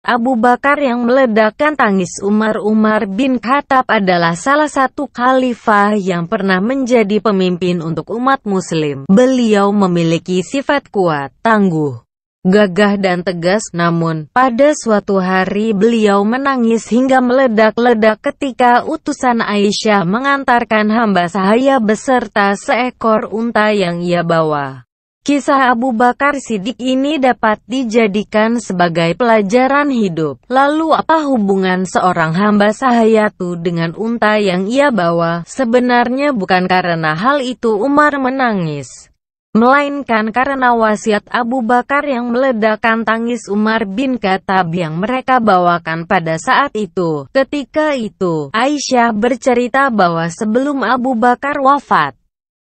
Abu Bakar yang meledakkan tangis Umar bin Khattab adalah salah satu khalifah yang pernah menjadi pemimpin untuk umat muslim. Beliau memiliki sifat kuat, tangguh, gagah dan tegas, namun, pada suatu hari beliau menangis hingga meledak-ledak ketika utusan Aisyah mengantarkan hamba sahaya beserta seekor unta yang ia bawa. Kisah Abu Bakar Siddiq ini dapat dijadikan sebagai pelajaran hidup. Lalu apa hubungan seorang hamba sahaya itu dengan unta yang ia bawa? Sebenarnya bukan karena hal itu Umar menangis, melainkan karena wasiat Abu Bakar yang meledakkan tangis Umar bin Khattab yang mereka bawakan pada saat itu. Ketika itu, Aisyah bercerita bahwa sebelum Abu Bakar wafat,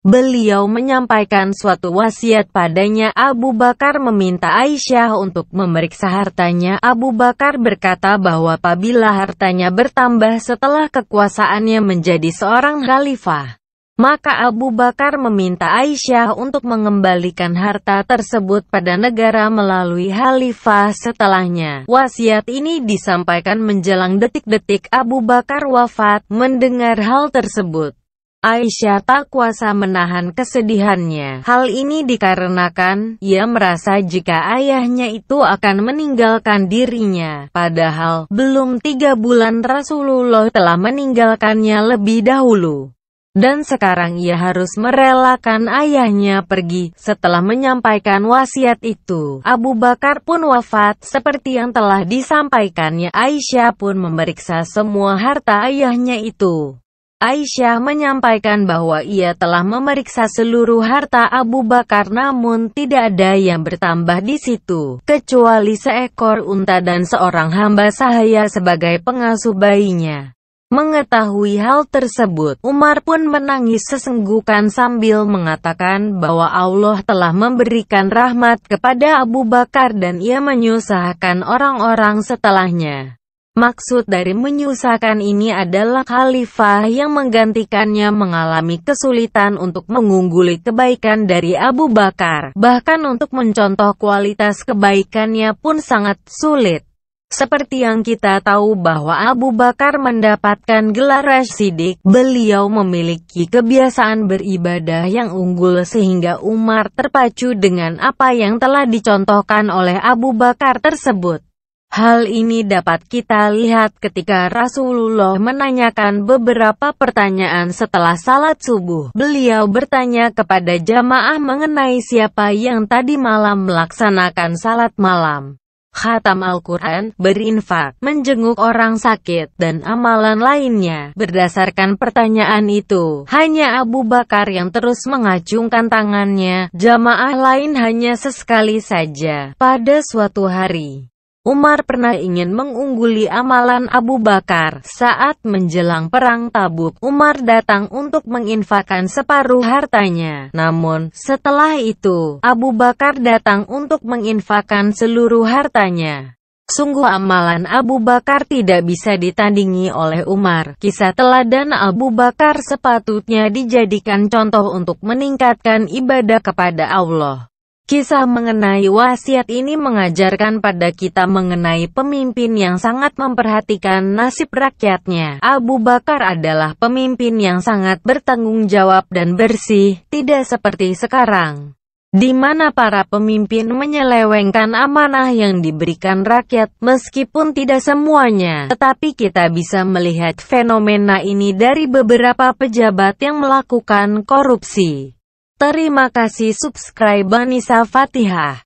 beliau menyampaikan suatu wasiat padanya. Abu Bakar meminta Aisyah untuk memeriksa hartanya. Abu Bakar berkata bahwa apabila hartanya bertambah setelah kekuasaannya menjadi seorang khalifah, maka Abu Bakar meminta Aisyah untuk mengembalikan harta tersebut pada negara melalui khalifah setelahnya. Wasiat ini disampaikan menjelang detik-detik Abu Bakar wafat. Mendengar hal tersebut, Aisyah tak kuasa menahan kesedihannya. Hal ini dikarenakan ia merasa jika ayahnya itu akan meninggalkan dirinya. Padahal, belum 3 bulan Rasulullah telah meninggalkannya lebih dahulu. Dan sekarang ia harus merelakan ayahnya pergi. Setelah menyampaikan wasiat itu, Abu Bakar pun wafat. Seperti yang telah disampaikannya, Aisyah pun memeriksa semua harta ayahnya itu. Aisyah menyampaikan bahwa ia telah memeriksa seluruh harta Abu Bakar, namun tidak ada yang bertambah di situ, kecuali seekor unta dan seorang hamba sahaya sebagai pengasuh bayinya. Mengetahui hal tersebut, Umar pun menangis sesenggukan sambil mengatakan bahwa Allah telah memberikan rahmat kepada Abu Bakar dan ia menyusahkan orang-orang setelahnya. Maksud dari menyusahkan ini adalah khalifah yang menggantikannya mengalami kesulitan untuk mengungguli kebaikan dari Abu Bakar. Bahkan untuk mencontoh kualitas kebaikannya pun sangat sulit. Seperti yang kita tahu bahwa Abu Bakar mendapatkan gelar As-Siddiq, beliau memiliki kebiasaan beribadah yang unggul sehingga Umar terpacu dengan apa yang telah dicontohkan oleh Abu Bakar tersebut. Hal ini dapat kita lihat ketika Rasulullah menanyakan beberapa pertanyaan setelah salat subuh. Beliau bertanya kepada jamaah mengenai siapa yang tadi malam melaksanakan salat malam, khatam Al-Quran, berinfak, menjenguk orang sakit, dan amalan lainnya. Berdasarkan pertanyaan itu, hanya Abu Bakar yang terus mengacungkan tangannya. Jamaah lain hanya sesekali saja. Pada suatu hari, Umar pernah ingin mengungguli amalan Abu Bakar. Saat menjelang perang Tabuk, Umar datang untuk menginfakkan separuh hartanya. Namun, setelah itu, Abu Bakar datang untuk menginfakkan seluruh hartanya. Sungguh amalan Abu Bakar tidak bisa ditandingi oleh Umar. Kisah teladan Abu Bakar sepatutnya dijadikan contoh untuk meningkatkan ibadah kepada Allah. Kisah mengenai wasiat ini mengajarkan pada kita mengenai pemimpin yang sangat memperhatikan nasib rakyatnya. Abu Bakar adalah pemimpin yang sangat bertanggung jawab dan bersih, tidak seperti sekarang, di mana para pemimpin menyelewengkan amanah yang diberikan rakyat. Meskipun tidak semuanya, tetapi kita bisa melihat fenomena ini dari beberapa pejabat yang melakukan korupsi. Terima kasih. Subscribe Anissa Fatihah.